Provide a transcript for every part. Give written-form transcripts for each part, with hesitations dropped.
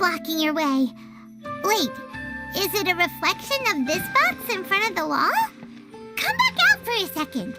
blocking your way. Wait, is it a reflection of this box in front of the wall? Come back out for a second.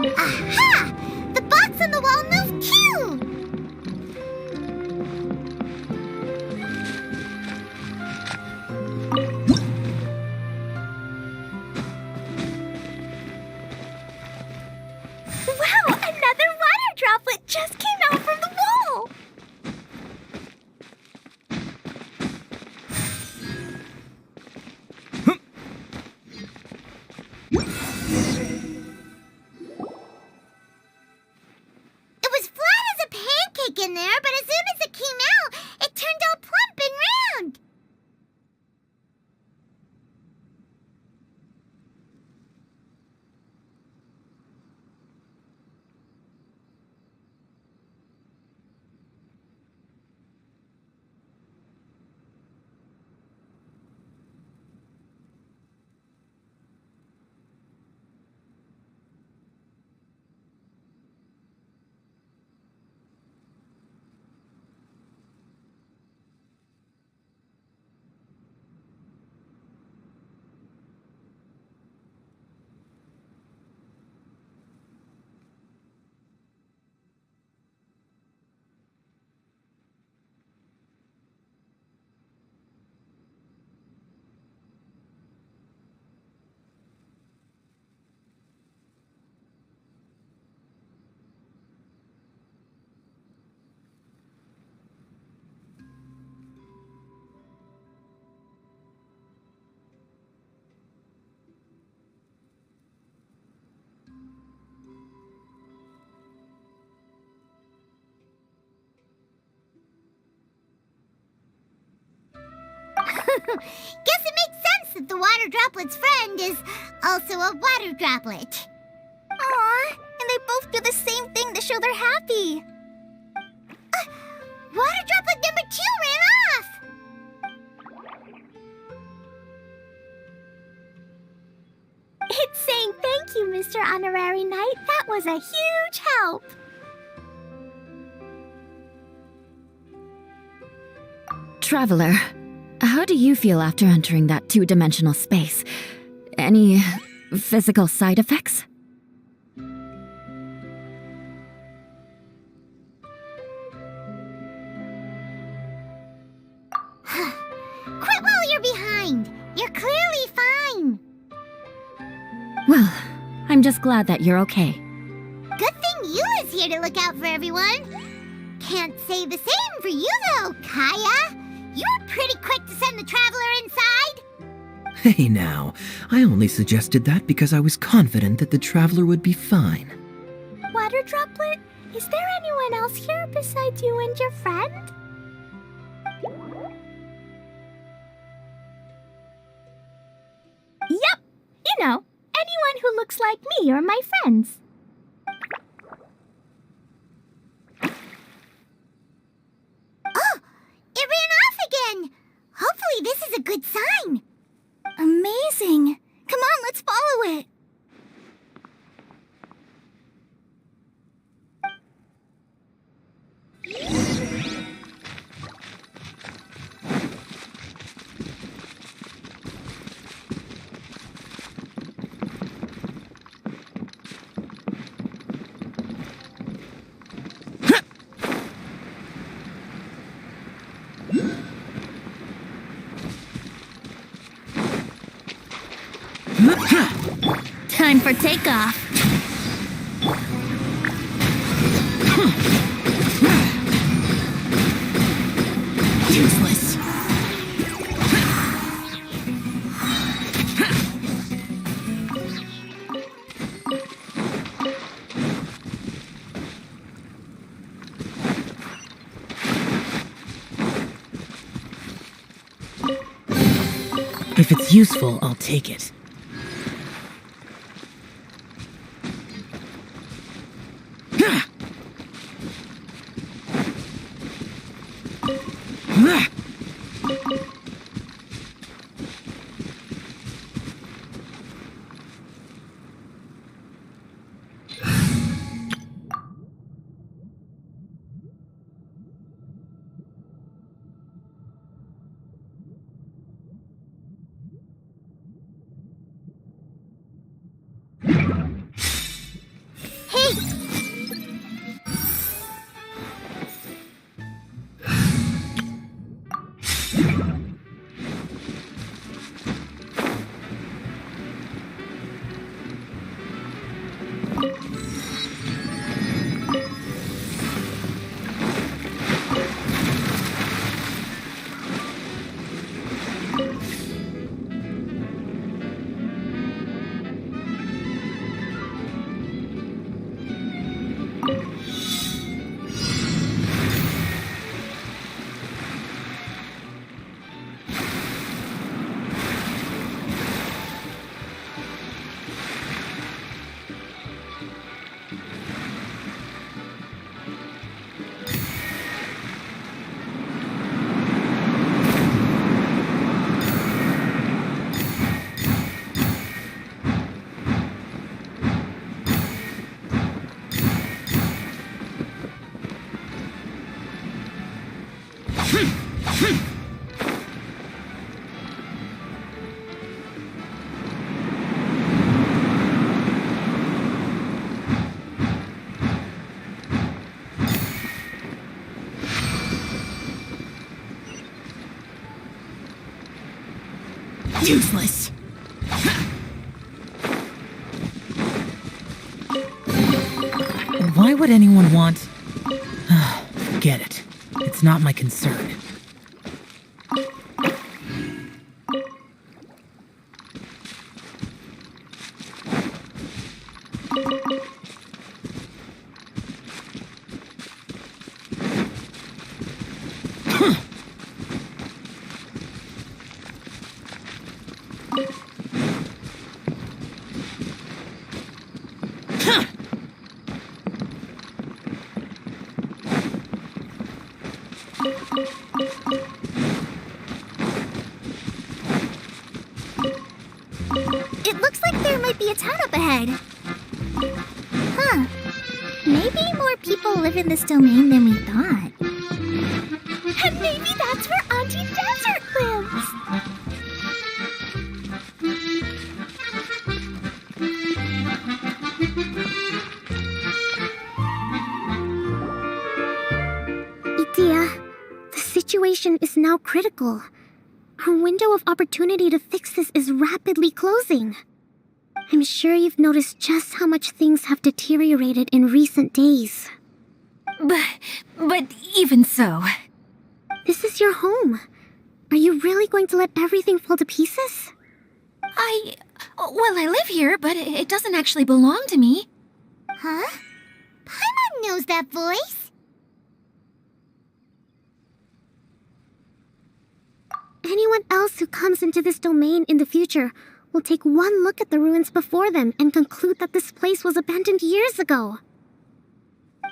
Aha! The box on the wall moved too! Wow! Another water droplet just came out from the wall! In there, but as soon as it came out, it turned all plump and round. Guess it makes sense that the water droplet's friend is also a water droplet. Aw, and they both do the same thing to show they're happy. Water droplet number 2 ran off! It's saying thank you, Mr. Honorary Knight. That was a huge help. Traveler, how do you feel after entering that two-dimensional space? Any physical side effects? Quit while you're behind. You're clearly fine. Well, I'm just glad that you're okay. Good thing you is here to look out for everyone. Can't say the same for you, though, Kaya. You're pretty quick to send the traveler inside. Hey now, I only suggested that because I was confident that the traveler would be fine. Water droplet, is there anyone else here besides you and your friend? Yep, you know, anyone who looks like me or my friends. Oh, it ran off again. Hopefully this is a good sign. Amazing. Come on, let's follow it. Time for takeoff. Useless. If it's useful, I'll take it. Useless. Why would anyone want... Forget it. It's not my concern. It looks like there might be a town up ahead. Huh. Maybe more people live in this domain than we thought. And maybe that's where Auntie Desert lives. Itia, the situation is now critical. Our window of opportunity to fix this is rapidly closing. I'm sure you've noticed just how much things have deteriorated in recent days. But even so... This is your home. Are you really going to let everything fall to pieces? Well, I live here, but it doesn't actually belong to me. Huh? Paimon knows that voice. Anyone else who comes into this domain in the future will take one look at the ruins before them and conclude that this place was abandoned years ago.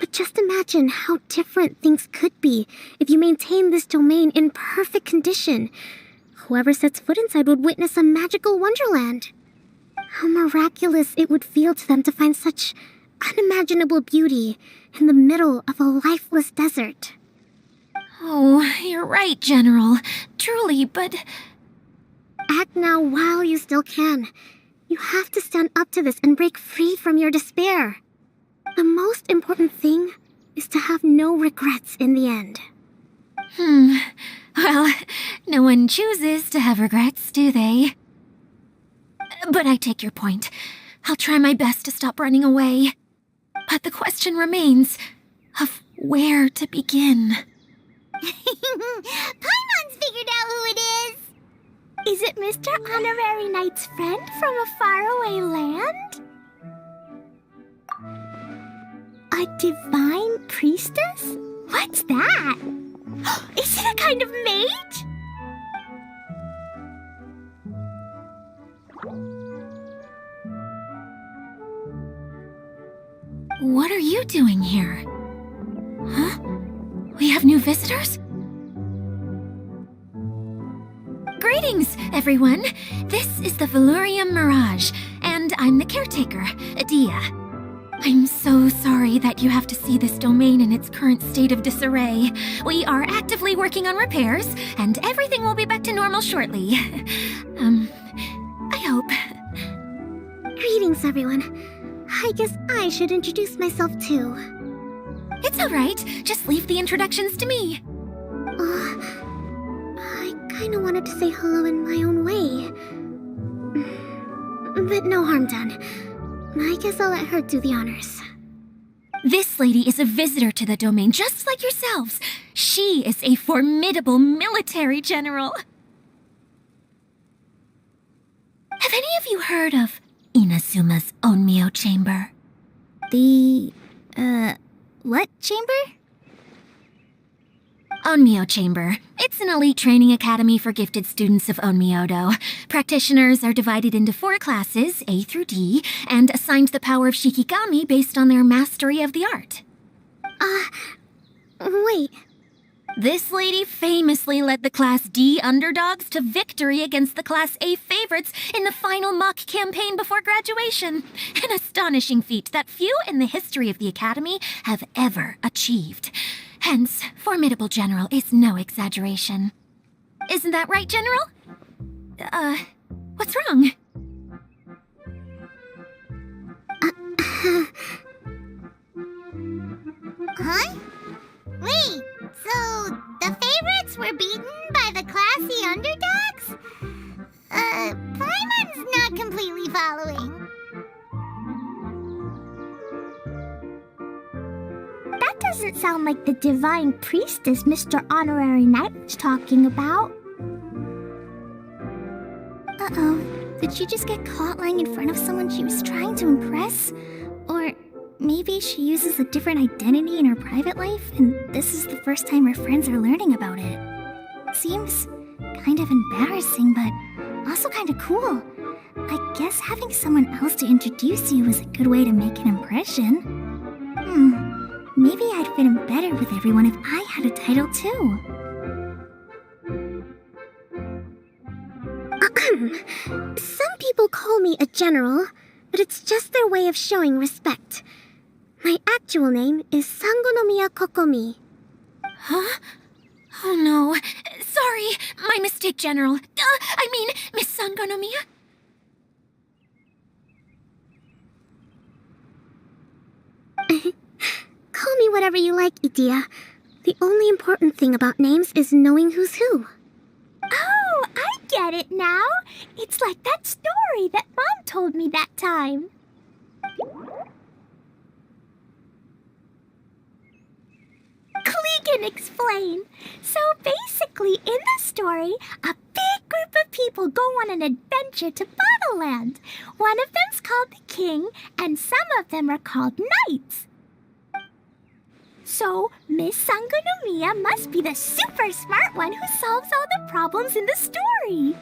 But just imagine how different things could be if you maintain this domain in perfect condition. Whoever sets foot inside would witness a magical wonderland. How miraculous it would feel to them to find such unimaginable beauty in the middle of a lifeless desert. Oh, you're right, General. Truly, but... Act now while you still can. You have to stand up to this and break free from your despair. The most important thing is to have no regrets in the end. Well, no one chooses to have regrets, do they? But I take your point. I'll try my best to stop running away. But the question remains of where to begin. Paimon's figured out who it is! Is it Mr. Honorary Knight's friend from a faraway land? A divine priestess? What's that? Is it a kind of mage? What are you doing here? Huh? We have new visitors? Greetings, everyone! This is the Valurium Mirage, and I'm the caretaker, Adia. I'm so sorry that you have to see this domain in its current state of disarray. We are actively working on repairs, and everything will be back to normal shortly. I hope. Greetings, everyone. I guess I should introduce myself too. It's alright, just leave the introductions to me. I kinda wanted to say hello in my own way. But no harm done. I guess I'll let her do the honors. This lady is a visitor to the domain, just like yourselves. She is a formidable military general. Have any of you heard of Inazuma's Onmyo Chamber? What chamber? Onmyo Chamber. It's an elite training academy for gifted students of Onmyodo. Practitioners are divided into 4 classes, A through D, and assigned the power of Shikigami based on their mastery of the art. Wait. This lady famously led the Class D underdogs to victory against the Class A favorites in the final mock campaign before graduation. An astonishing feat that few in the history of the Academy have ever achieved. Hence, formidable general is no exaggeration. Isn't that right, General? What's wrong? Huh? Wait, so the favorites were beaten by the classy underdogs? Paimon's not completely following. That doesn't sound like the divine priestess Mr. Honorary Knight was talking about. Uh-oh. Did she just get caught lying in front of someone she was trying to impress? Or maybe she uses a different identity in her private life, and this is the first time her friends are learning about it. Seems kind of embarrassing, but also kind of cool. I guess having someone else to introduce you is a good way to make an impression. Maybe I'd fit in better with everyone if I had a title too. Some people call me a general, but it's just their way of showing respect. My actual name is Sangonomiya Kokomi. Huh? Oh no. Sorry, my mistake, General. I mean, Miss Sangonomiya? Call me whatever you like, Idia. The only important thing about names is knowing who's who. Oh, I get it now. It's like that story that Mom told me that time. Klee can explain. So basically, in the story, a big group of people go on an adventure to Bottleland. One of them's called the King, and some of them are called Knights. So, Miss Sangonomiya must be the super smart one who solves all the problems in the story.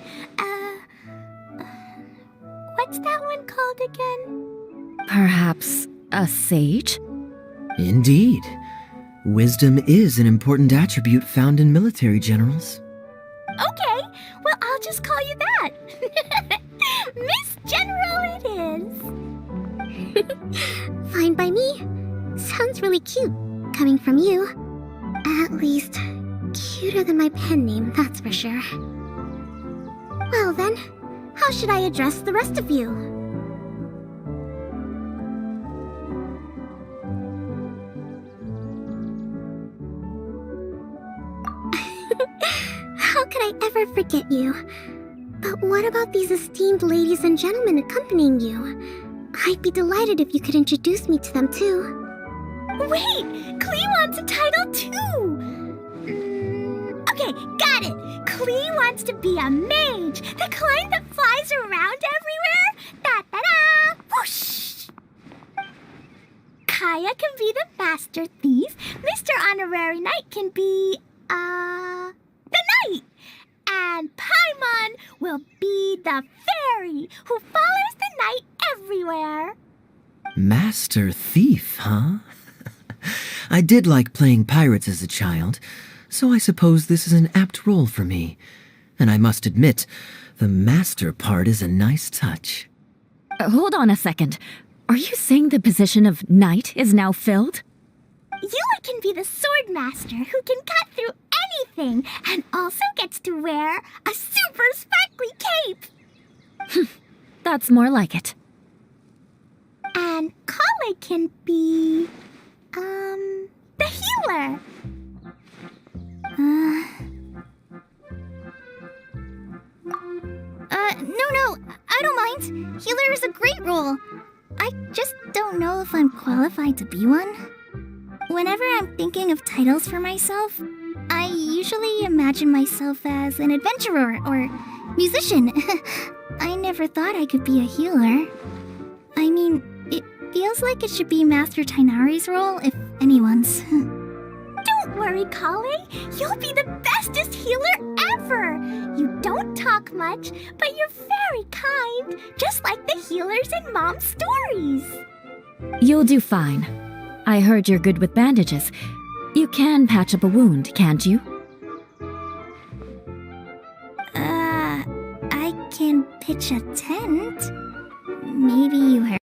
What's that one called again? Perhaps a sage? Indeed. Wisdom is an important attribute found in military generals. Okay, well, I'll just call you that. Miss General it is. Fine by me. Sounds really cute, coming from you. At least, cuter than my pen name, that's for sure. Well then, how should I address the rest of you? How could I ever forget you? But what about these esteemed ladies and gentlemen accompanying you? I'd be delighted if you could introduce me to them too. Wait! Klee wants a title too! Okay, got it! Klee wants to be a mage! The kind that flies around everywhere! Da-da-da! Whoosh! Kaya can be the master thief. Mr. Honorary Knight can be, the knight! And Paimon will be the fairy who follows the knight everywhere. Master Thief, huh? I did like playing pirates as a child, so I suppose this is an apt role for me. And I must admit, the master part is a nice touch. Hold on a second. Are you saying the position of knight is now filled? Eula can be the sword master who can cut through anything and also gets to wear a super sparkly cape. That's more like it. And Kale can be, the healer. No, I don't mind. Healer is a great role. I just don't know if I'm qualified to be one. Whenever I'm thinking of titles for myself, I usually imagine myself as an adventurer or musician. I never thought I could be a healer. I mean, it feels like it should be Master Tainari's role, if anyone's. Don't worry, Kale. You'll be the bestest healer ever. You don't talk much, but you're very kind, just like the healers in Mom's stories. You'll do fine. I heard you're good with bandages. You can patch up a wound, can't you? I can pitch a tent. Maybe you heard.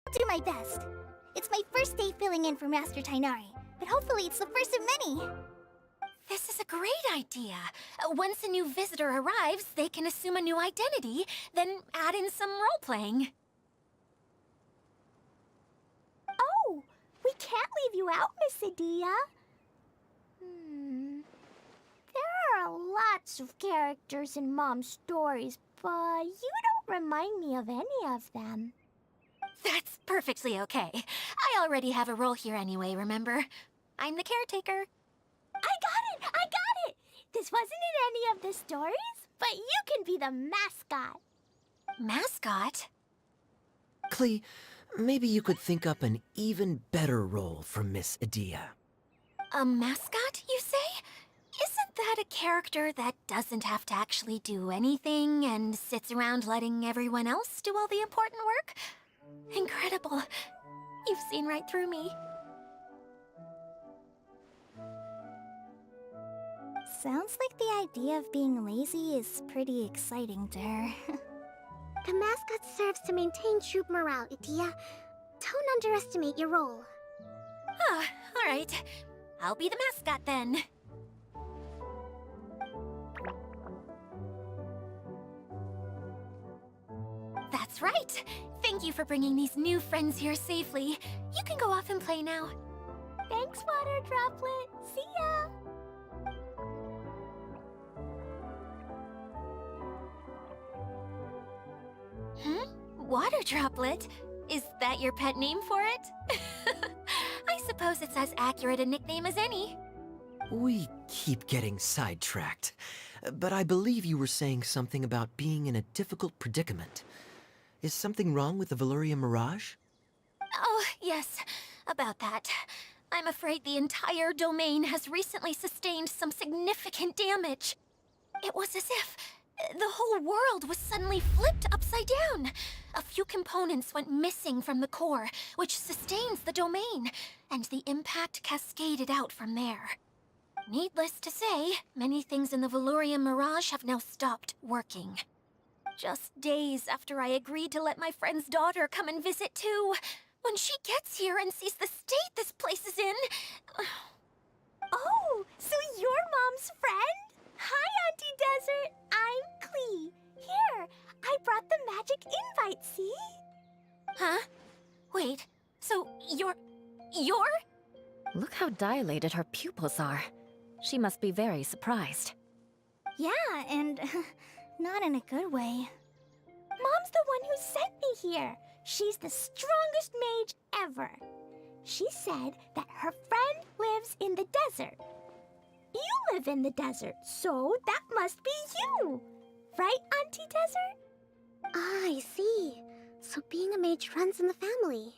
I'll do my best. It's my first day filling in for Master Tainari, but hopefully it's the first of many. This is a great idea. Once a new visitor arrives, they can assume a new identity, then add in some role-playing. Oh, we can't leave you out, Miss Adia. There are lots of characters in Mom's stories, but you don't remind me of any of them. That's perfectly okay. I already have a role here anyway, remember? I'm the caretaker. I got it! This wasn't in any of the stories, but you can be the mascot. Mascot? Klee, maybe you could think up an even better role for Miss Adia. A mascot, you say? Isn't that a character that doesn't have to actually do anything and sits around letting everyone else do all the important work? Incredible. You've seen right through me. Sounds like the idea of being lazy is pretty exciting to her. The mascot serves to maintain troop morale, Adia. Don't underestimate your role. Ah, all right. I'll be the mascot then. That's right. Thank you for bringing these new friends here safely. You can go off and play now. Thanks, Water Droplet. See ya! Water Droplet? Is that your pet name for it? I suppose it's as accurate a nickname as any. We keep getting sidetracked, but I believe you were saying something about being in a difficult predicament. Is something wrong with the Valyria Mirage? Oh, yes, about that. I'm afraid the entire domain has recently sustained some significant damage. It was as if the whole world was suddenly flipped upside down. A few components went missing from the core, which sustains the domain, and the impact cascaded out from there. Needless to say, many things in the Valyria Mirage have now stopped working. Just days after I agreed to let my friend's daughter come and visit too. When she gets here and sees the state this place is in... Oh, so you're Mom's friend? Hi, Auntie Desert. I'm Klee. Here, I brought the magic invite, see? Huh? Wait, so you're... Look how dilated her pupils are. She must be very surprised. Yeah, and not in a good way. Mom's the one who sent me here. She's the strongest mage ever. She said that her friend lives in the desert. You live in the desert, so that must be you. Right, Auntie Desert? Ah, I see. So being a mage runs in the family.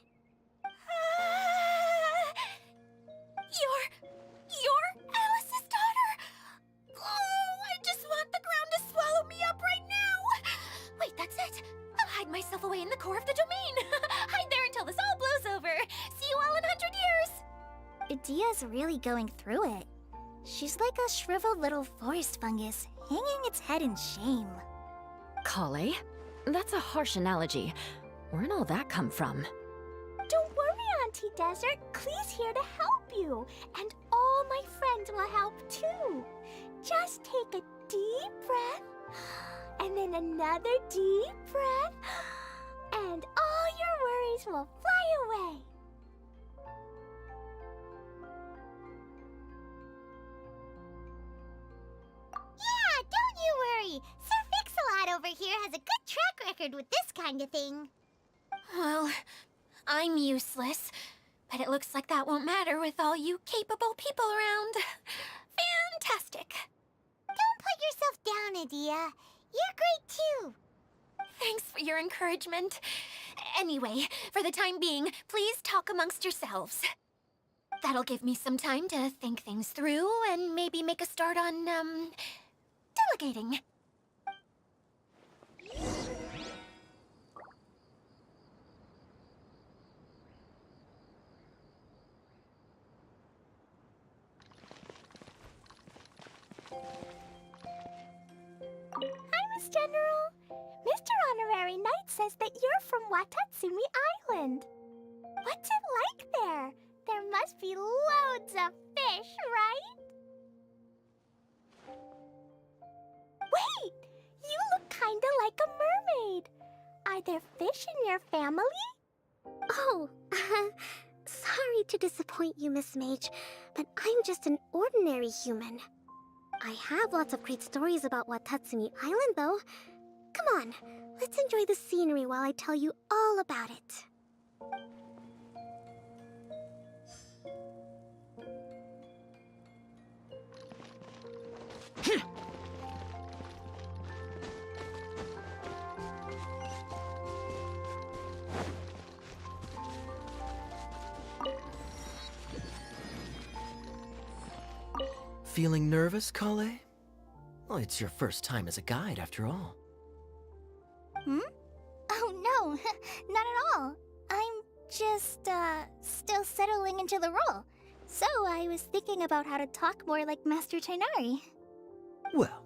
You're Alice's daughter! Oh, I just want the ground to swallow me up right now! Wait, that's it! I'll hide myself away in the core of the domain! Idia's really going through it. She's like a shriveled little forest fungus, hanging its head in shame. Kale? That's a harsh analogy. Where'd all that come from? Don't worry, Auntie Desert. Klee's here to help you. And all my friends will help too. Just take a deep breath, and then another deep breath, and all your worries will fly away. Yeah, don't you worry. Sir Fix-a-Lot over here has a good track record with this kind of thing. Well, I'm useless, but it looks like that won't matter with all you capable people around. Fantastic. Don't put yourself down, Idia. You're great too. Thanks for your encouragement. Anyway, for the time being, please talk amongst yourselves. That'll give me some time to think things through and maybe make a start on, delegating. Hi, Miss General. Mr. Honorary Knight says that you're from Watatsumi Island. What's it like there? There must be loads of fish, right? Wait! You look kinda like a mermaid. Are there fish in your family? Oh, sorry to disappoint you, Miss Mage, but I'm just an ordinary human. I have lots of great stories about Watatsumi Island, though. Come on, let's enjoy the scenery while I tell you all about it. Feeling nervous, Kale? Well, it's your first time as a guide, after all. Oh no, not at all. I'm just, still settling into the role. So I was thinking about how to talk more like Master Tainari. Well,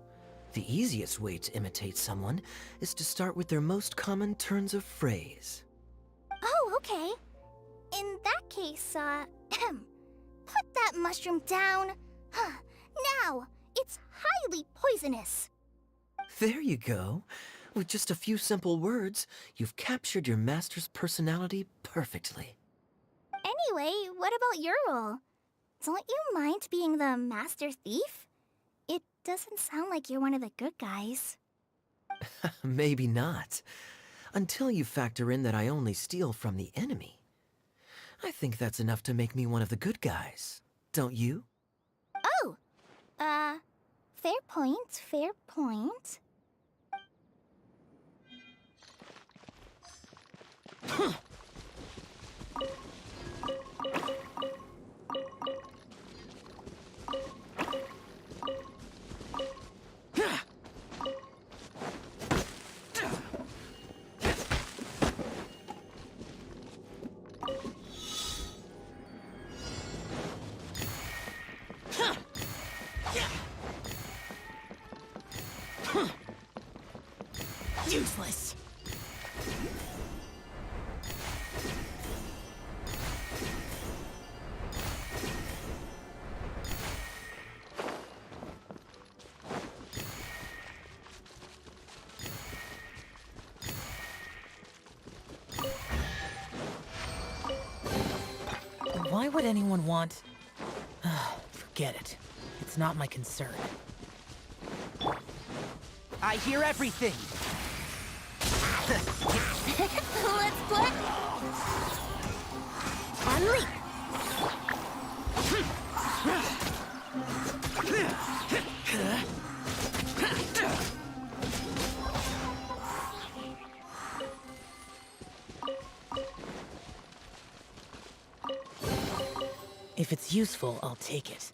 the easiest way to imitate someone is to start with their most common turns of phrase. Oh, okay. In that case, put that mushroom down. Now, it's highly poisonous. There you go. With just a few simple words, you've captured your master's personality perfectly. Anyway, what about your role? Don't you mind being the master thief? It doesn't sound like you're one of the good guys. Maybe not. Until you factor in that I only steal from the enemy. I think that's enough to make me one of the good guys. Don't you? Oh! Fair point, fair point. Useless! Why would anyone want... Forget it. It's not my concern. I hear everything! Let's play! Unleash! If it's useful, I'll take it.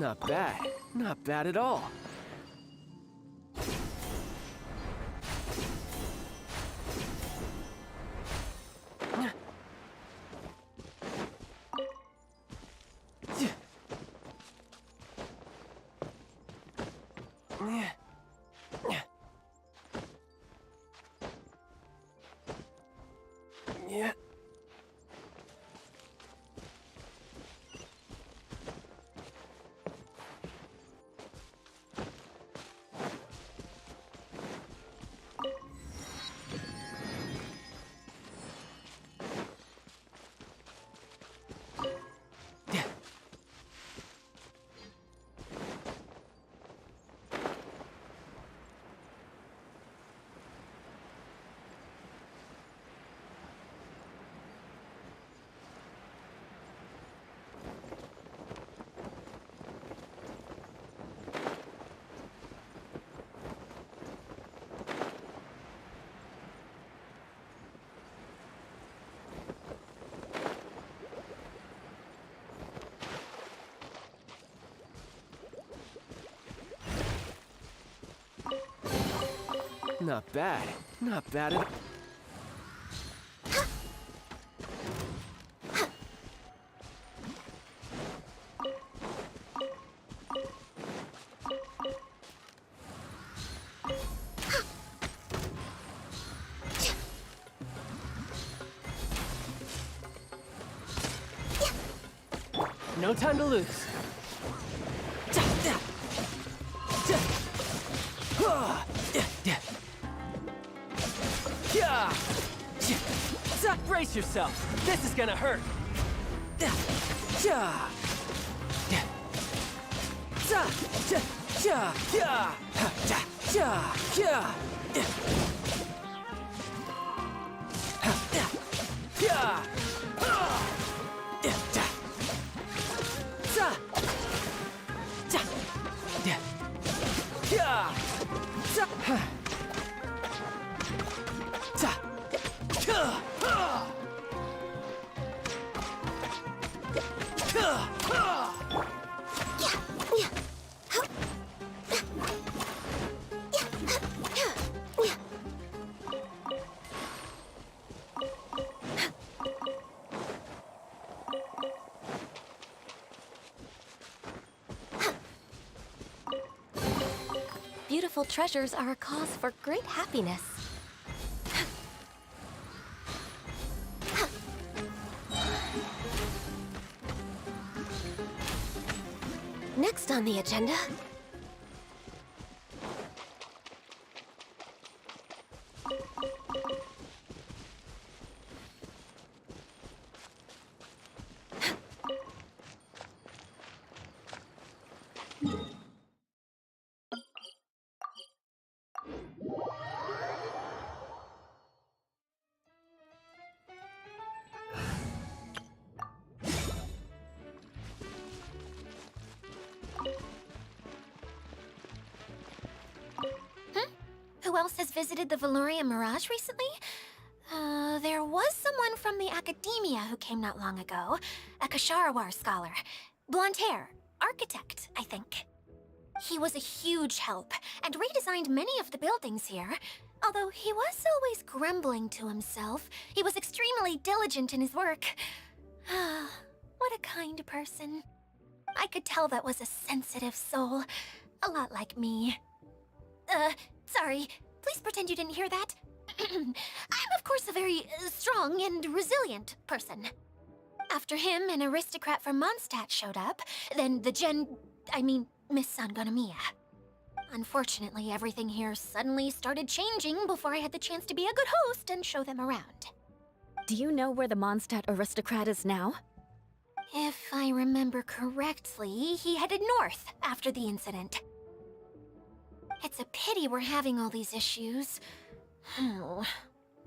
Not bad. Not bad at all. Yeah. Not bad. Not bad at all. No time to lose. Brace yourself. This is gonna hurt. Beautiful treasures are a cause for great happiness. Next on the agenda... Who else has visited the Veloria Mirage recently? There was someone from the Academia who came not long ago. A Kasharawar scholar. Blonde hair. Architect, I think. He was a huge help, and redesigned many of the buildings here. Although he was always grumbling to himself, he was extremely diligent in his work. What a kind person. I could tell that was a sensitive soul. A lot like me. Sorry. Please pretend you didn't hear that. I'm, of course, a very strong and resilient person. After him, an aristocrat from Mondstadt showed up, then Miss Sangonomiya. Unfortunately, everything here suddenly started changing before I had the chance to be a good host and show them around. Do you know where the Mondstadt aristocrat is now? If I remember correctly, he headed north after the incident. It's a pity we're having all these issues.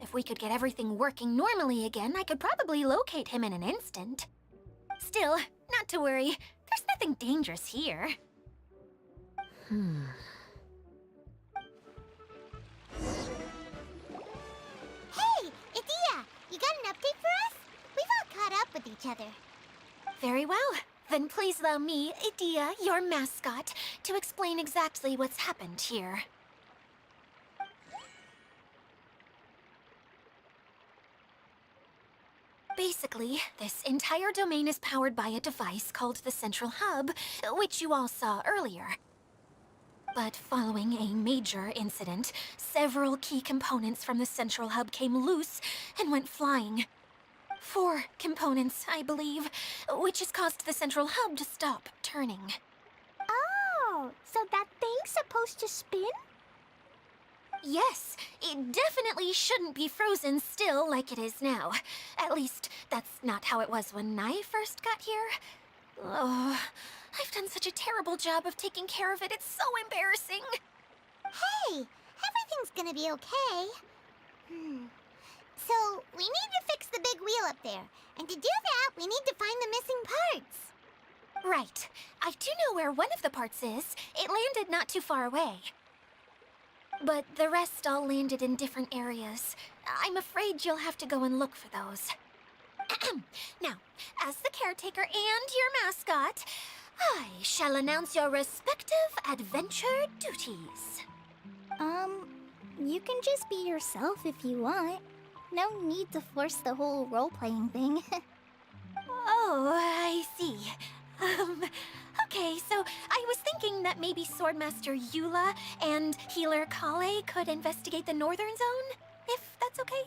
If we could get everything working normally again, I could probably locate him in an instant. Still, not to worry. There's nothing dangerous here. Hey, Idia! You got an update for us? We've all caught up with each other. Very well. Then please allow me, Idia, your mascot, to explain exactly what's happened here. Basically, this entire domain is powered by a device called the Central Hub, which you all saw earlier. But following a major incident, several key components from the Central Hub came loose and went flying. 4 components, I believe, which has caused the Central Hub to stop turning. Oh, so that thing's supposed to spin? Yes, it definitely shouldn't be frozen still like it is now. At least, that's not how it was when I first got here. Oh, I've done such a terrible job of taking care of it, it's so embarrassing. Hey, everything's gonna be okay. So, we need to fix the big wheel up there. And to do that, we need to find the missing parts. Right. I do know where one of the parts is. It landed not too far away. But the rest all landed in different areas. I'm afraid you'll have to go and look for those. Now, as the caretaker and your mascot, I shall announce your respective adventure duties. You can just be yourself if you want. No need to force the whole role-playing thing. Oh, I see. Okay, so I was thinking that maybe Swordmaster Eula and Healer Kale could investigate the Northern Zone, if that's okay?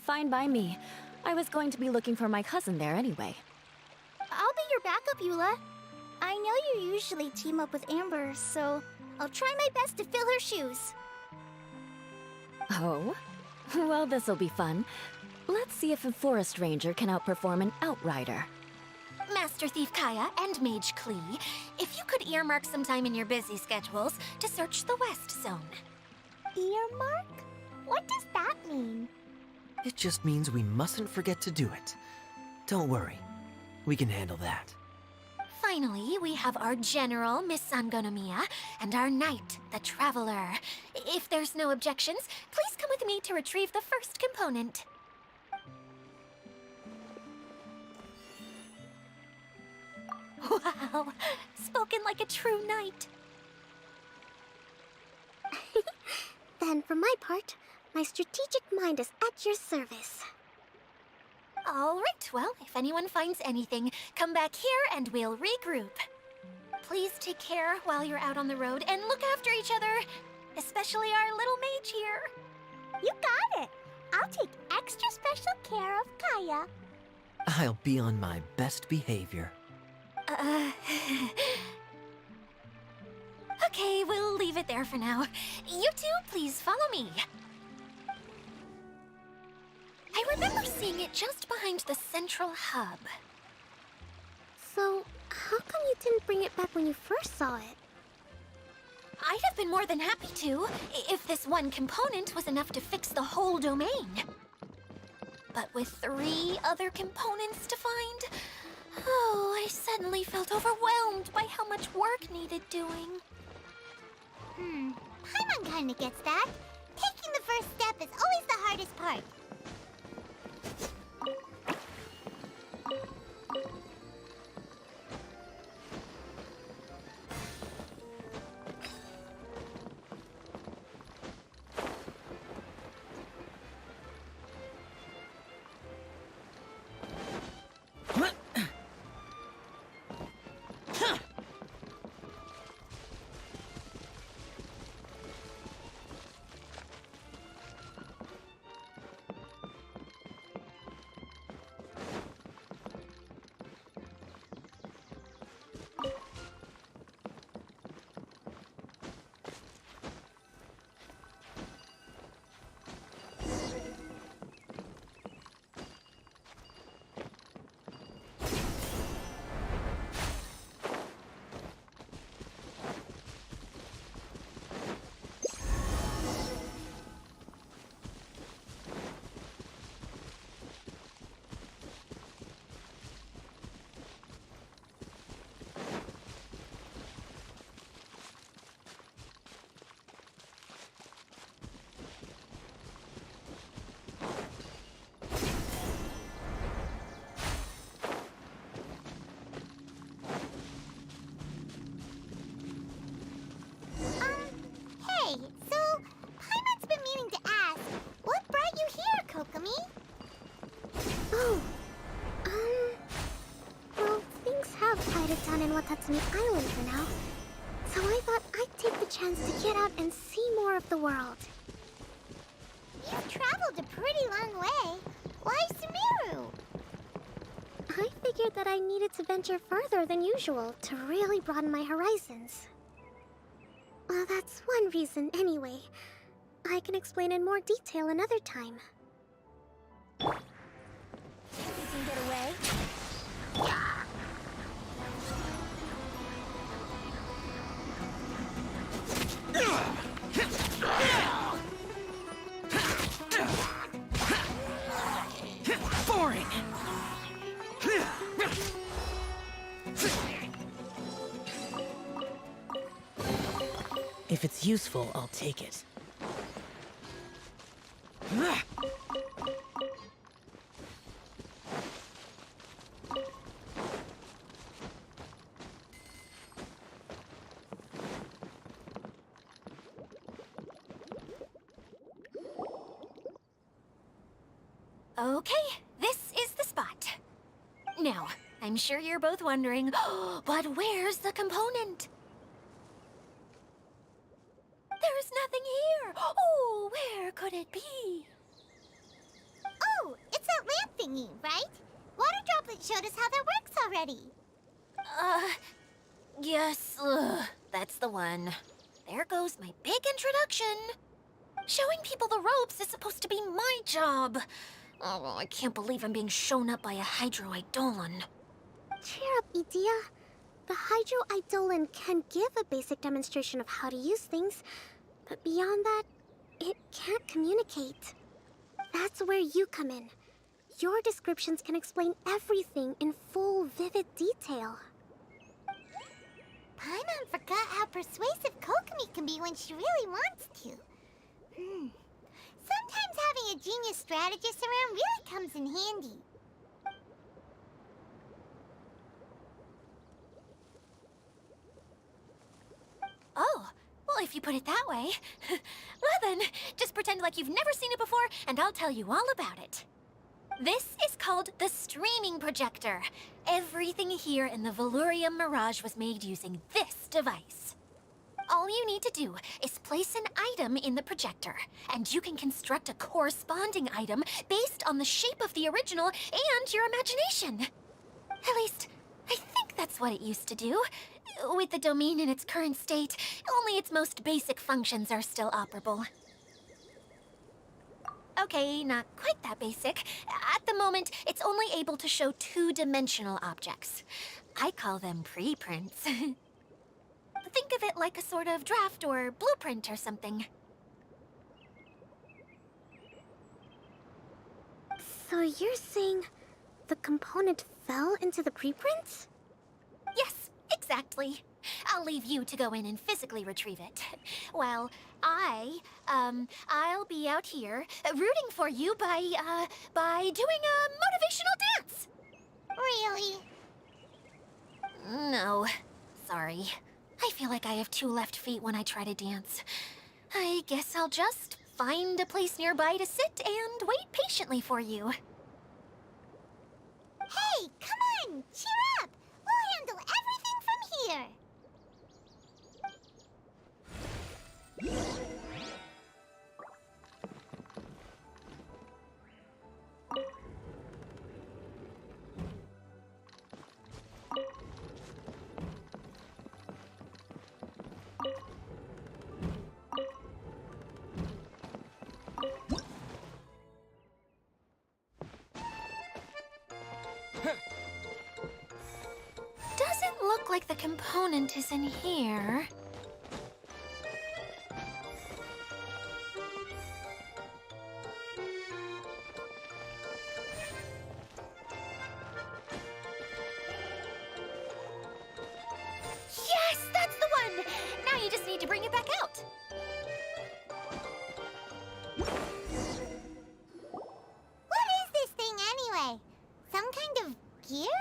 Fine by me. I was going to be looking for my cousin there anyway. I'll be your backup, Eula. I know you usually team up with Amber, so I'll try my best to fill her shoes. Oh? Well, this'll be fun. Let's see if a forest ranger can outperform an outrider. Master Thief Kaya and Mage Klee, if you could earmark some time in your busy schedules to search the West Zone. Earmark? What does that mean? It just means we mustn't forget to do it. Don't worry. We can handle that. Finally, we have our General, Miss Sangonomiya, and our Knight, the Traveler. If there's no objections, please come with me to retrieve the first component. Wow, spoken like a true knight. Then, for my part, my strategic mind is at your service. All right, well, if anyone finds anything, come back here and we'll regroup. Please take care while you're out on the road and look after each other, especially our little mage here. You got it. I'll take extra special care of Kaya. I'll be on my best behavior. Okay, we'll leave it there for now. You two, please follow me. I remember seeing it just behind the Central Hub. So, how come you didn't bring it back when you first saw it? I'd have been more than happy to, if this one component was enough to fix the whole domain. But with 3 other components to find, oh, I suddenly felt overwhelmed by how much work needed doing. Paimon kinda gets that. Taking the first step is always the hardest part. Katsumi Island for now. So I thought I'd take the chance to get out and see more of the world. You've traveled a pretty long way. Why Sumeru? I figured that I needed to venture further than usual to really broaden my horizons. Well, that's one reason anyway. I can explain in more detail another time. You can get away? Boring! If it's useful, I'll take it. Okay, this is the spot. Now, I'm sure you're both wondering, but where's the component? There's nothing here. Oh, where could it be? Oh, it's that lamp thingy, right? Water Droplet showed us how that works already. Yes, that's the one. There goes my big introduction. Showing people the ropes is supposed to be my job. Oh, I can't believe I'm being shown up by a Hydro Eidolon. Cheer up, Edea. The Hydro Eidolon can give a basic demonstration of how to use things, but beyond that, it can't communicate. That's where you come in. Your descriptions can explain everything in full, vivid detail. Paimon forgot how persuasive Kokomi can be when she really wants to. Sometimes having a genius strategist around really comes in handy. Oh, well, if you put it that way. Well then, just pretend like you've never seen it before, and I'll tell you all about it. This is called the streaming projector. Everything here in the Valurium Mirage was made using this device. All you need to do is place an item in the projector, and you can construct a corresponding item based on the shape of the original and your imagination. At least, I think that's what it used to do. With the domain in its current state, only its most basic functions are still operable. Okay, not quite that basic. At the moment, it's only able to show two-dimensional objects. I call them preprints. Think of it like a sort of draft or blueprint or something. So you're saying the component fell into the preprints? Yes, exactly. I'll leave you to go in and physically retrieve it. Well, I'll be out here rooting for you by doing a motivational dance. Really? No, sorry. I feel like I have two left feet when I try to dance. I guess I'll just find a place nearby to sit and wait patiently for you. Hey, come on! Cheer up! We'll handle everything from here! Doesn't look like the component is in here. Yes, that's the one! Now you just need to bring it back out. What is this thing anyway? Some kind of gear?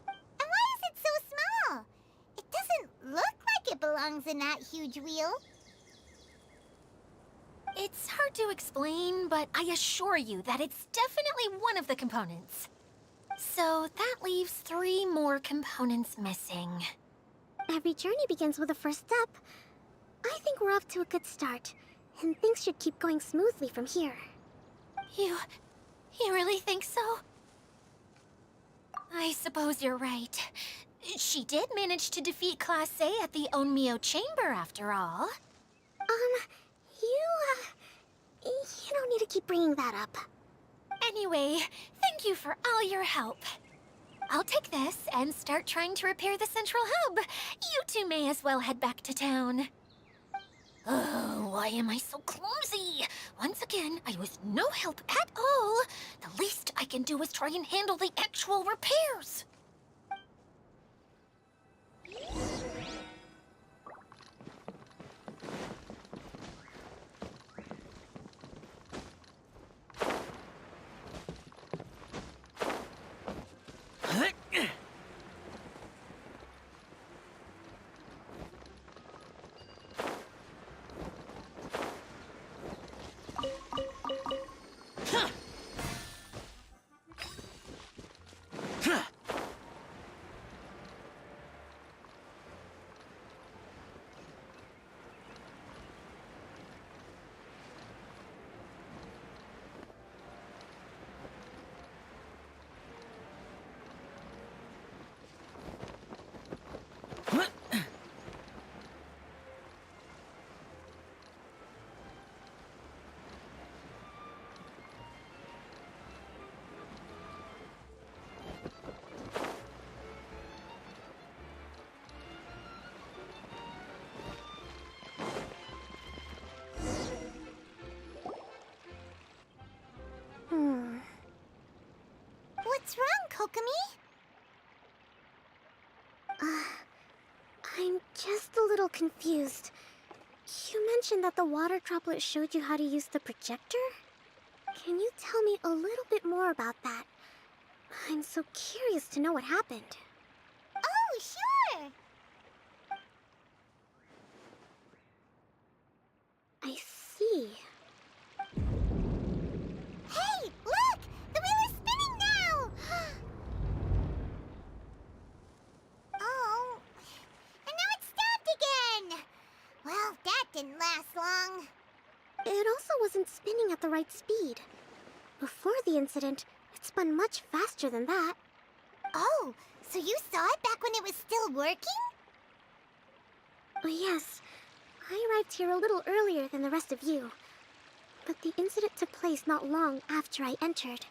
And why is it so small? It doesn't look like it belongs in that huge wheel. It's hard to explain, but I assure you that it's definitely one of the components. So that leaves 3 more components missing. Every journey begins with a first step. I think we're off to a good start, and things should keep going smoothly from here. You really think so? I suppose you're right. She did manage to defeat Class A at the Onmyo Chamber, after all. You don't need to keep bringing that up. Anyway, thank you for all your help. I'll take this and start trying to repair the central hub. You two may as well head back to town. Oh, why am I so clumsy? Once again, I was no help at all. The least I can do is try and handle the actual repairs. What's wrong, Kokomi? I'm just a little confused. You mentioned that the water droplet showed you how to use the projector? Can you tell me a little bit more about that? I'm so curious to know what happened. Oh, sure! I see. Hey, look! The wheel is spinning now! Oh, and now it's stopped again! Well, that didn't last long. It also wasn't spinning at the right speed. Before the incident, it spun much faster than that. Oh, so you saw it back when it was still working? Yes, I arrived here a little earlier than the rest of you. But the incident took place not long after I entered.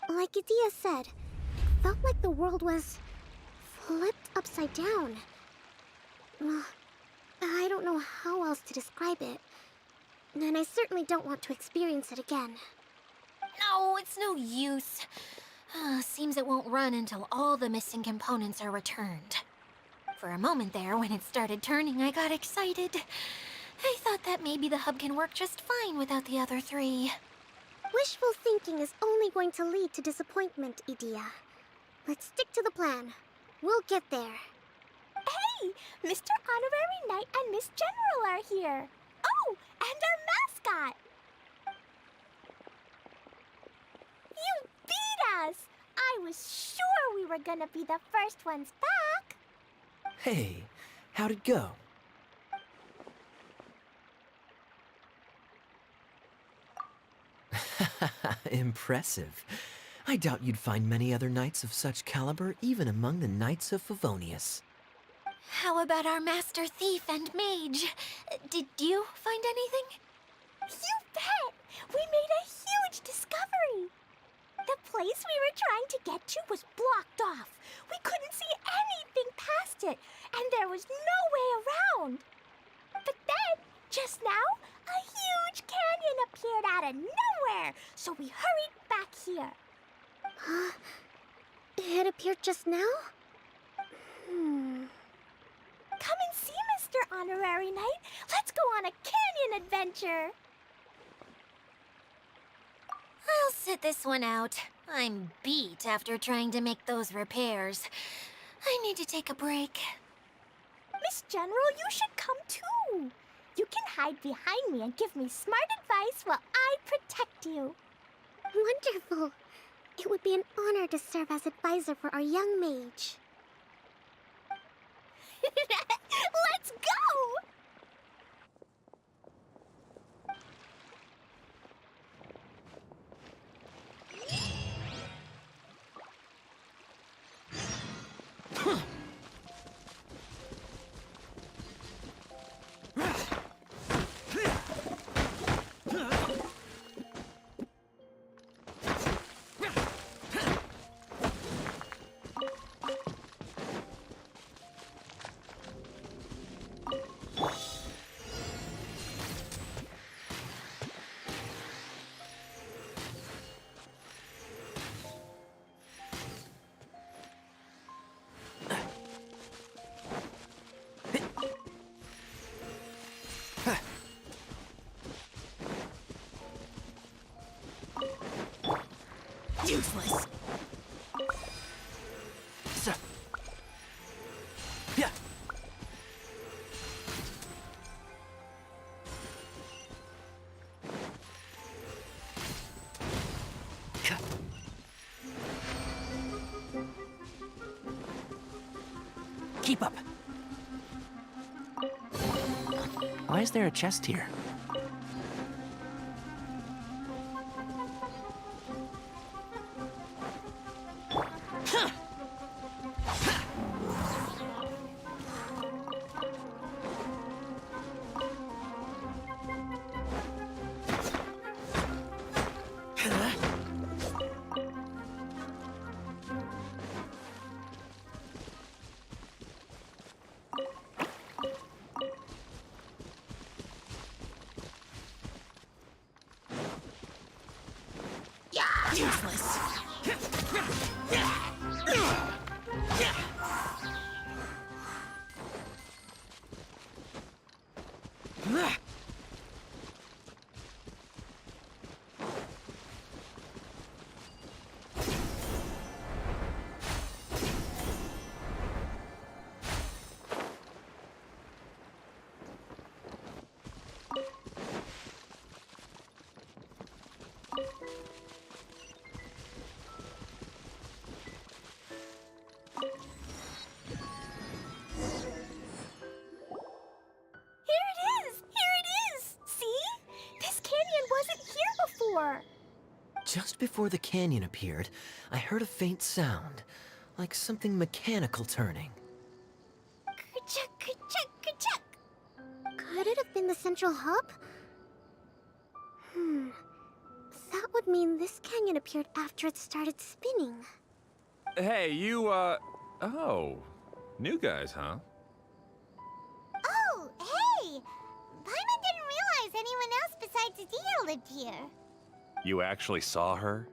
Like Idia said, it felt like the world was flipped upside down. I don't know how else to describe it. And I certainly don't want to experience it again. No, it's no use. Seems it won't run until all the missing components are returned. For a moment there, when it started turning, I got excited. I thought that maybe the hub can work just fine without the other 3. Wishful thinking is only going to lead to disappointment, Idia. Let's stick to the plan. We'll get there. Hey, Mr. Honorary Knight and Miss General are here. Oh, and our mascot. You beat us! I was sure we were gonna be the first ones back. Hey, how'd it go? Impressive. I doubt you'd find many other knights of such caliber even among the Knights of Favonius. How about our master thief and mage? Did you find anything? You bet! We made a huge discovery. The place we were trying to get to was blocked off. We couldn't see anything past it, and there was no way around. But then, just now, a huge canyon appeared out of nowhere, so we hurried back here. It appeared just now? Come and see, Mr. Honorary Knight. Let's go on a canyon adventure. I'll sit this one out. I'm beat after trying to make those repairs. I need to take a break. Miss General, you should come too. You can hide behind me and give me smart advice while I protect you. Wonderful. It would be an honor to serve as advisor for our young mage. Let's go! Useless. So. Yeah. Keep up. Why is there a chest here? Useless. Just before the canyon appeared, I heard a faint sound, like something mechanical turning. Ka-chuck, ka-chuck, ka-chuck. Could it have been the central hub? That would mean this canyon appeared after it started spinning. Hey, you, oh. New guys, huh? Oh, hey! Paimon didn't realize anyone else besides Adia lived here. You actually saw her?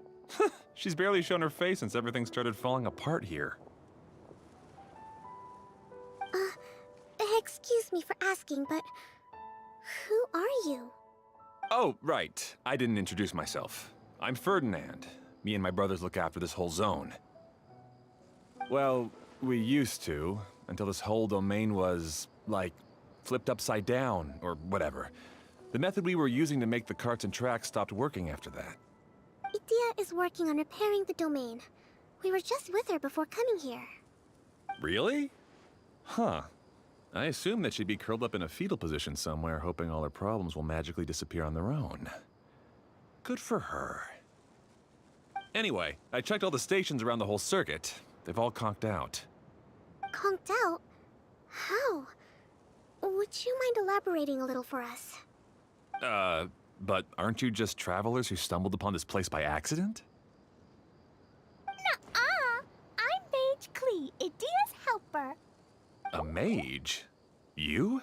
She's barely shown her face since everything started falling apart here. Excuse me for asking, but who are you? Oh, right. I didn't introduce myself. I'm Ferdinand. Me and my brothers look after this whole zone. Well, we used to, until this whole domain was, like, flipped upside down, or whatever. The method we were using to make the carts and tracks stopped working after that. Idia is working on repairing the domain. We were just with her before coming here. Really? Huh. I assume that she'd be curled up in a fetal position somewhere, hoping all her problems will magically disappear on their own. Good for her. Anyway, I checked all the stations around the whole circuit. They've all conked out. Conked out? How? Would you mind elaborating a little for us? But aren't you just travelers who stumbled upon this place by accident? Nuh-uh! I'm Mage Klee, Idia's helper. A mage? You?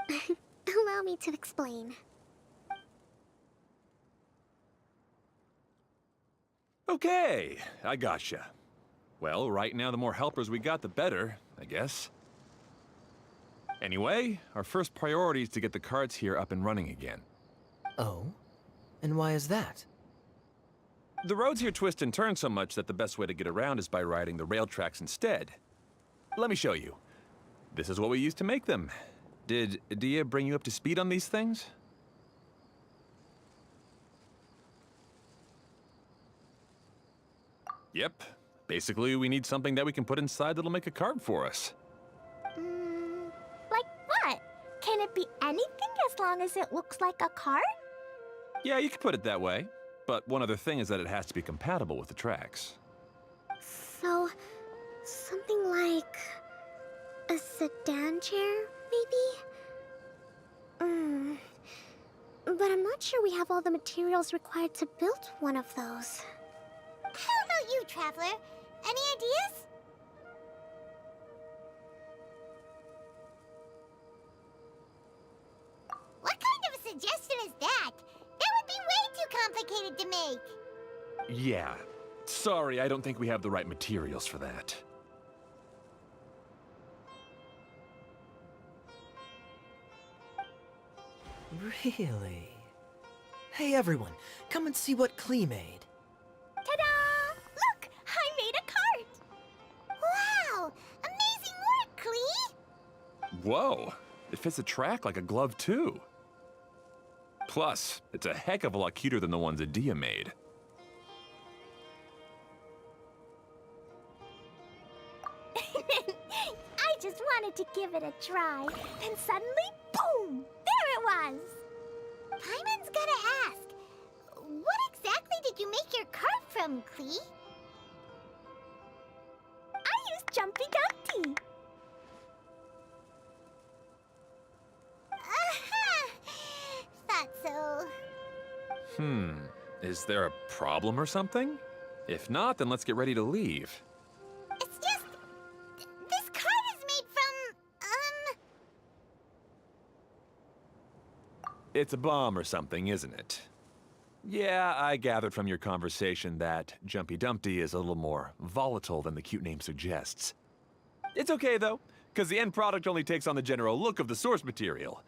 Allow me to explain. Okay, I gotcha. Well, right now the more helpers we got, the better, I guess. Anyway, our first priority is to get the carts here up and running again. Oh? And why is that? The roads here twist and turn so much that the best way to get around is by riding the rail tracks instead. Let me show you. This is what we used to make them. Did Dia bring you up to speed on these things? Yep. Basically, we need something that we can put inside that'll make a card for us. Like what? Can it be anything as long as it looks like a cart? Yeah, you could put it that way. But one other thing is that it has to be compatible with the tracks. So, something like a sedan chair, maybe? But I'm not sure we have all the materials required to build one of those. How about you, Traveler? Any ideas? What kind of a suggestion is that? That would be way too complicated to make. Yeah. Sorry, I don't think we have the right materials for that. Really? Hey everyone, come and see what Klee made. Ta-da! Look, I made a cart. Wow! Amazing work, Klee! Whoa! It fits the track like a glove, too. Plus, it's a heck of a lot cuter than the ones that Dia made. I just wanted to give it a try, and suddenly, boom! There it was! Paimon's gotta ask, what exactly did you make your cart from, Klee? I used Jumpy Dumpty. Aha! Thought so. Is there a problem or something? If not, then let's get ready to leave. It's just... this cart is made from, It's a bomb or something, isn't it? Yeah, I gathered from your conversation that Jumpy Dumpty is a little more volatile than the cute name suggests. It's okay, though, because the end product only takes on the general look of the source material.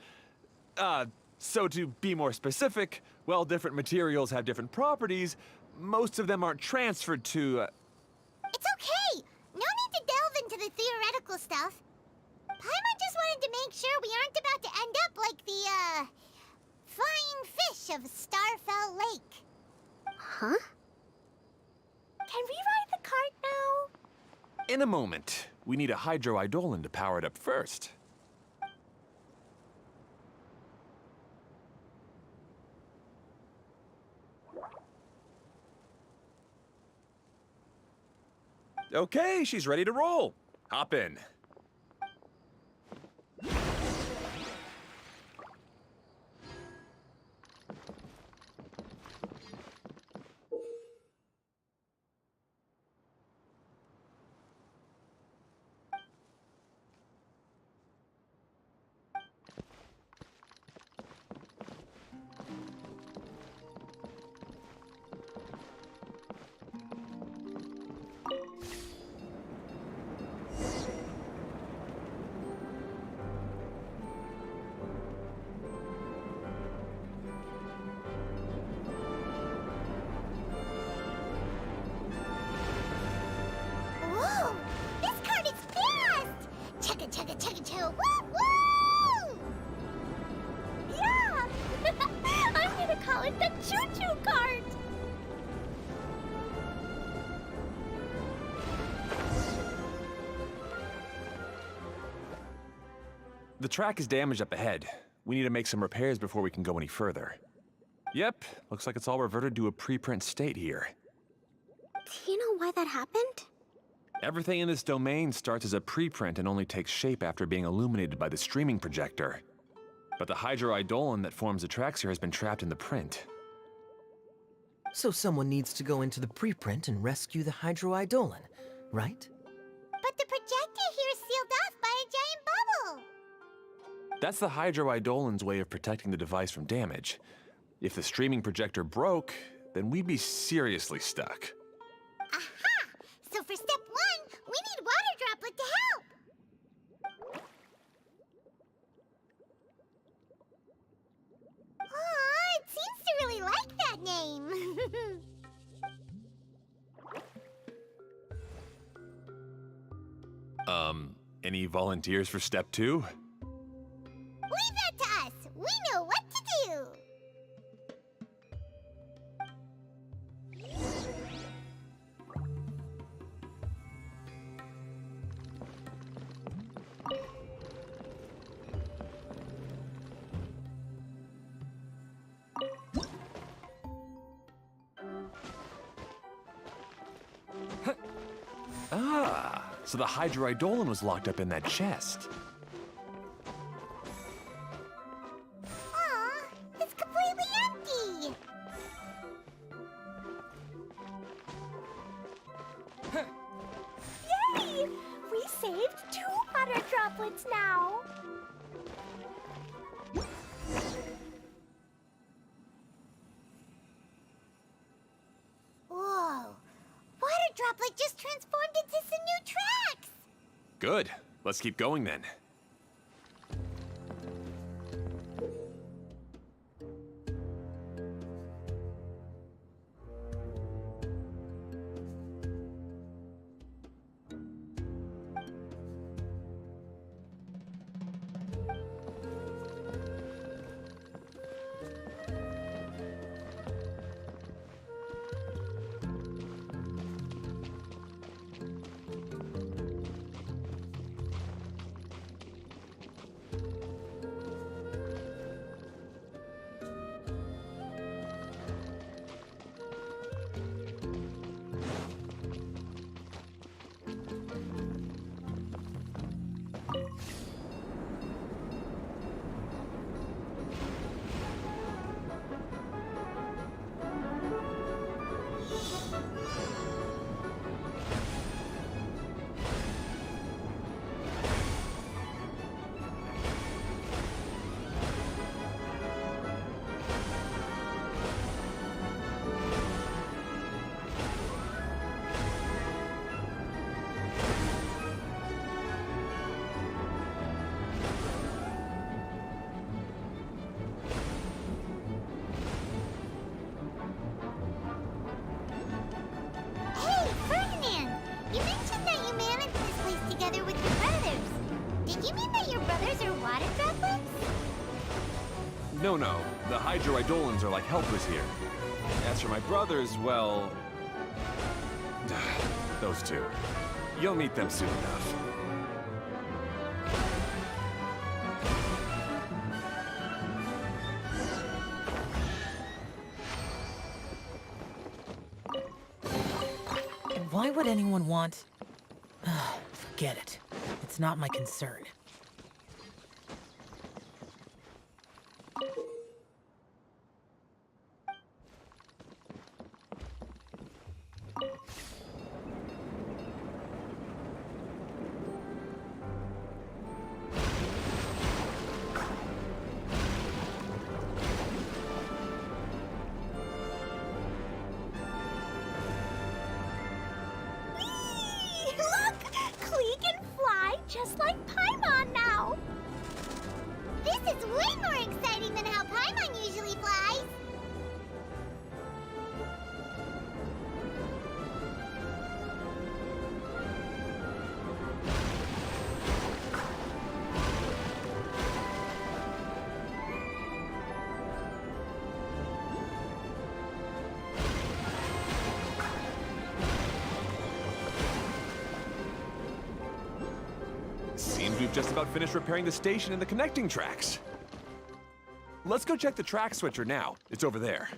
So to be more specific, while different materials have different properties, most of them aren't transferred to, It's okay! No need to delve into the theoretical stuff. Paimon just wanted to make sure we aren't about to end up like the, flying fish of Starfell Lake. Huh? Can we ride the cart now? In a moment. We need a hydroidolin to power it up first. Okay, she's ready to roll. Hop in. Whoa! This cart is fast! Chugga chugga chugga choo! Woo woo! Yeah! I'm gonna call it the choo-choo cart! The track is damaged up ahead. We need to make some repairs before we can go any further. Yep, looks like it's all reverted to a preprint state here. Do you know why that happened? Everything in this domain starts as a preprint and only takes shape after being illuminated by the streaming projector. But the hydroidolin that forms the tracks here has been trapped in the print. So someone needs to go into the preprint and rescue the hydroidolin, right? But the projector here is sealed off by a giant bubble! That's the hydroidolin's way of protecting the device from damage. If the streaming projector broke, then we'd be seriously stuck. Aha! So for step one, we need Water Droplet to help! Aw, it seems to really like that name! Any volunteers for step two? We know what to do! Ah, so the Hydroidolon was locked up in that chest. Aw, it's completely empty! Yay! We saved 2 water droplets now! Whoa! Water droplet just transformed into some new tracks! Good. Let's keep going then. Hey, Ferdinand! You mentioned that you managed this place together with your brothers. Did you mean that your brothers are water droplets? No, the Hydroidolons are like helpers here. As for my brothers, well... those two. You'll meet them soon enough. And why would anyone want... Forget it. It's not my concern. Whee! Look! Klee can fly just like Paimon now! This is way more exciting than how Paimon usually flies! Seems we've just about finished repairing the station and the connecting tracks. Let's go check the track switcher now. It's over there.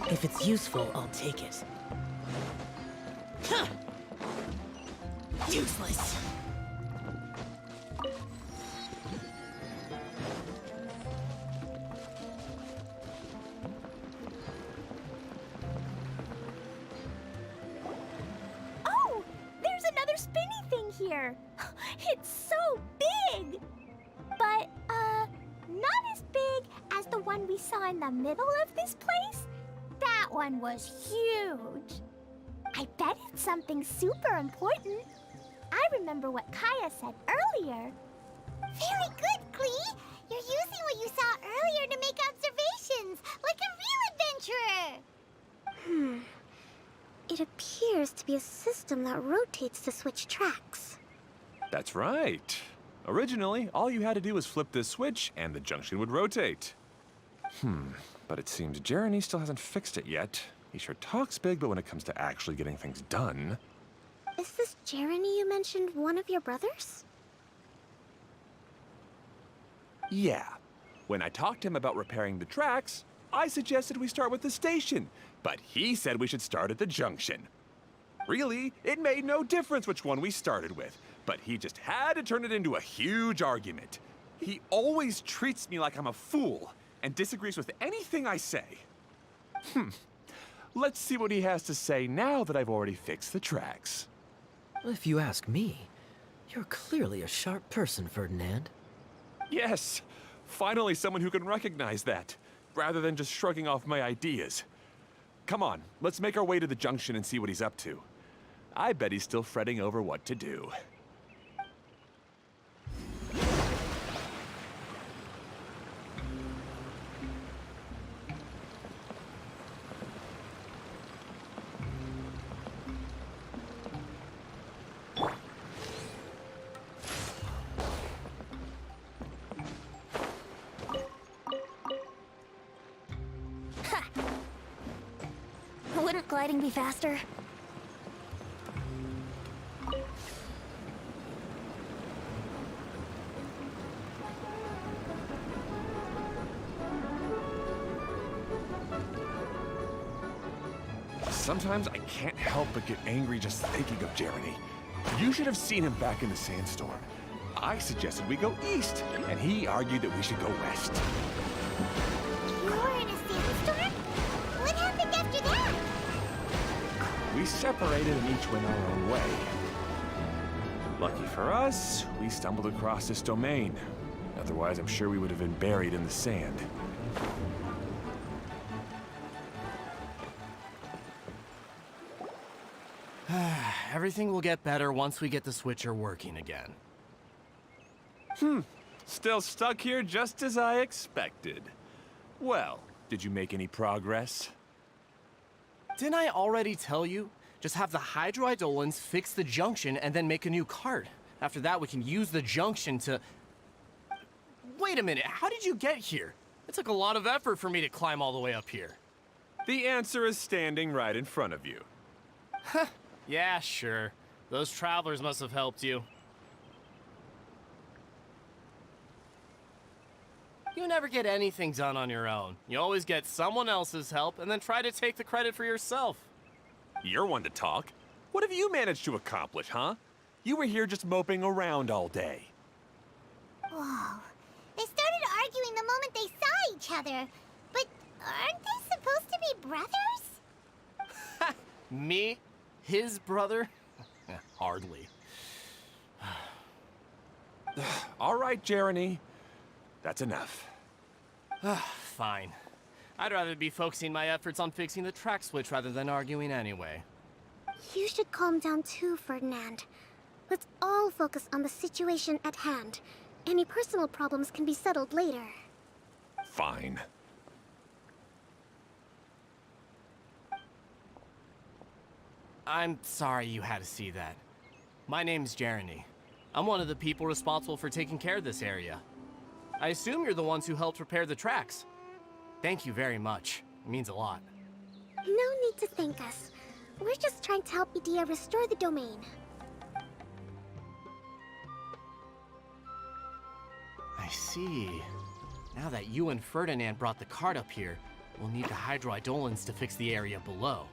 If it's useful, I'll take it. Huh. Useless. here. It's so big! But, not as big as the one we saw in the middle of this place. That one was huge. I bet it's something super important. I remember what Kaya said earlier. Very good, Klee! You're using what you saw earlier to make observations, like a real adventurer! It appears to be a system that rotates to switch tracks. That's right. Originally, all you had to do was flip this switch and the junction would rotate. But it seems Jeremy still hasn't fixed it yet. He sure talks big, but when it comes to actually getting things done... Is this Jeremy you mentioned one of your brothers? Yeah. When I talked to him about repairing the tracks, I suggested we start with the station, but he said we should start at the junction. Really, it made no difference which one we started with, but he just had to turn it into a huge argument. He always treats me like I'm a fool and disagrees with anything I say. Let's see what he has to say now that I've already fixed the tracks. If you ask me, you're clearly a sharp person, Ferdinand. Yes, finally someone who can recognize that, rather than just shrugging off my ideas. Come on, let's make our way to the junction and see what he's up to. I bet he's still fretting over what to do. Wouldn't gliding be faster? Sometimes I can't help but get angry just thinking of Jeremy. You should have seen him back in the sandstorm. I suggested we go east, and he argued that we should go west. You were in a sandstorm? What happened after that? We separated and each went our own way. Lucky for us, we stumbled across this domain. Otherwise, I'm sure we would have been buried in the sand. Everything will get better once we get the switcher working again. Still stuck here just as I expected. Well, did you make any progress? Didn't I already tell you? Just have the hydroidolins fix the junction and then make a new cart. After that, we can use the junction to... Wait a minute, how did you get here? It took a lot of effort for me to climb all the way up here. The answer is standing right in front of you. Yeah, sure. Those travelers must have helped you. You never get anything done on your own. You always get someone else's help and then try to take the credit for yourself. You're one to talk. What have you managed to accomplish, huh? You were here just moping around all day. Whoa. They started arguing the moment they saw each other. But aren't they supposed to be brothers? Me? His brother? Hardly. All right, Jeremy. That's enough. Fine. I'd rather be focusing my efforts on fixing the track switch rather than arguing anyway. You should calm down too, Ferdinand. Let's all focus on the situation at hand. Any personal problems can be settled later. Fine. I'm sorry you had to see that. My name's Jeremy. I'm one of the people responsible for taking care of this area. I assume you're the ones who helped repair the tracks. Thank you very much. It means a lot. No need to thank us. We're just trying to help Edea restore the domain. I see. Now that you and Ferdinand brought the cart up here, we'll need the hydroidolins to fix the area below.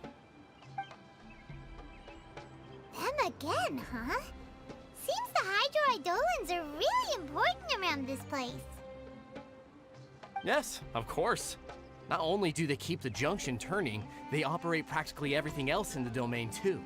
Them again, huh? Seems the hydroidolins are really important around this place. Yes, of course. Not only do they keep the junction turning, they operate practically everything else in the domain too.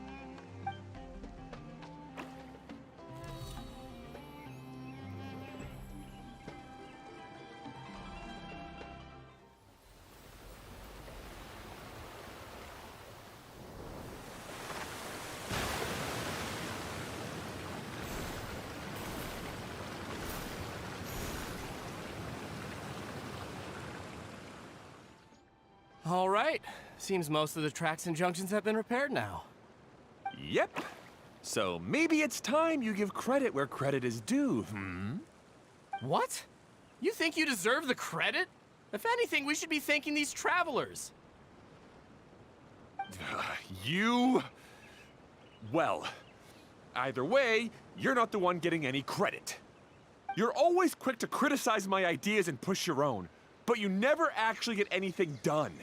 All right. Seems most of the tracks and junctions have been repaired now. Yep. So maybe it's time you give credit where credit is due, What? You think you deserve the credit? If anything, we should be thanking these travelers. You... Well, either way, you're not the one getting any credit. You're always quick to criticize my ideas and push your own, but you never actually get anything done.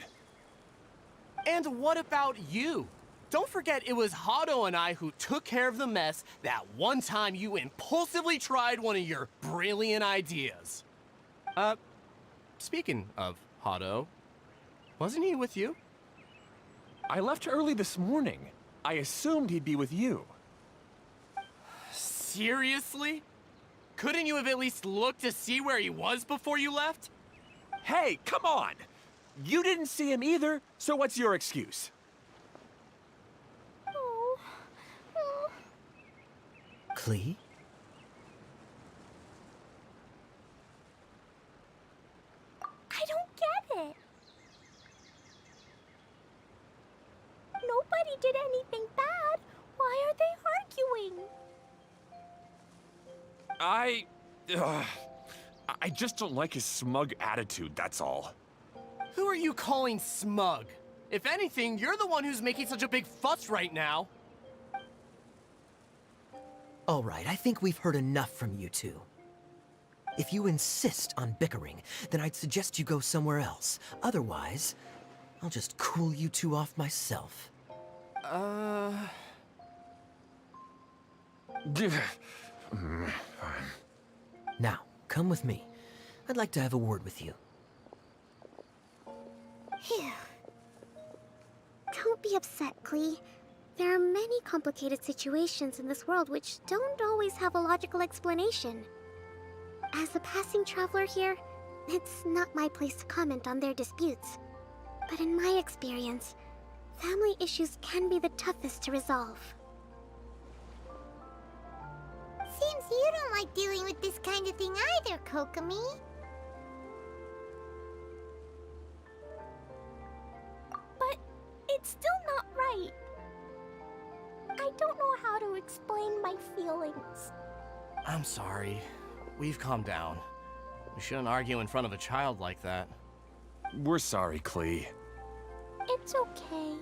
And what about you? Don't forget it was Hado and I who took care of the mess that one time you impulsively tried one of your brilliant ideas. Speaking of Hado, wasn't he with you? I left early this morning. I assumed he'd be with you. Seriously? Couldn't you have at least looked to see where he was before you left? Hey, come on! You didn't see him either, so what's your excuse? Oh. Oh. Klee? I don't get it. Nobody did anything bad. Why are they arguing? I just don't like his smug attitude, that's all. Who are you calling smug? If anything, you're the one who's making such a big fuss right now. All right, I think we've heard enough from you two. If you insist on bickering, then I'd suggest you go somewhere else. Otherwise, I'll just cool you two off myself. Now, come with me. I'd like to have a word with you. Phew. Don't be upset, Klee. There are many complicated situations in this world which don't always have a logical explanation. As a passing traveler here, it's not my place to comment on their disputes. But in my experience, family issues can be the toughest to resolve. Seems you don't like dealing with this kind of thing either, Kokomi. But it's still not right. I don't know how to explain my feelings. I'm sorry. We've calmed down. We shouldn't argue in front of a child like that. We're sorry, Klee. It's okay.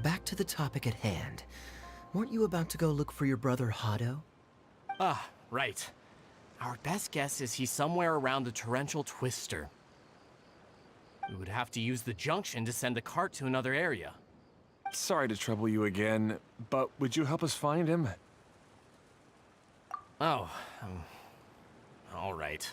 Back to the topic at hand. Weren't you about to go look for your brother Hado? Ah, right. Our best guess is he's somewhere around the Torrential Twister. We would have to use the junction to send the cart to another area. Sorry to trouble you again, but would you help us find him? Oh, all right.